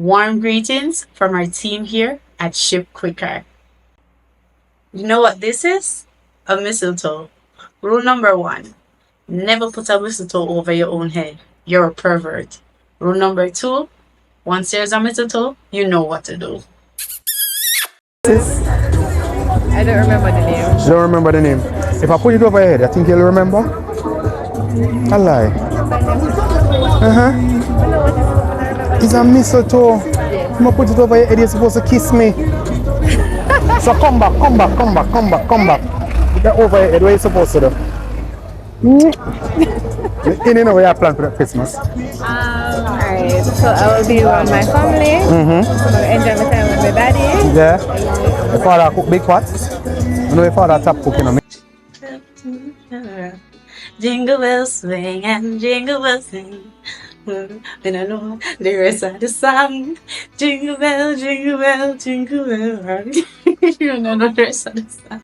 Warm greetings from our team here at Ship Quicker. You know what this is? A mistletoe. Rule number one, never put a mistletoe over your own head. You're a pervert. Rule number two, once there's a mistletoe, you know what to do. I don't remember the name. You don't remember the name. If I put it over your head, I think you'll remember. I lie. It's a mistletoe. I'm gonna put it over your head. You're supposed to kiss me. So come back. Put that over your head. What are you supposed to do? You know what you plan for Christmas? Alright, so I will be with my family. So I will enjoy my time with my daddy. Yeah. Your father cook big pots. You know your father top cooking on me. Jingle bells swing and jingle bells sing. Then I know the rest of the song. Jingle bell, jingle bell, jingle bell. You know the rest of the song.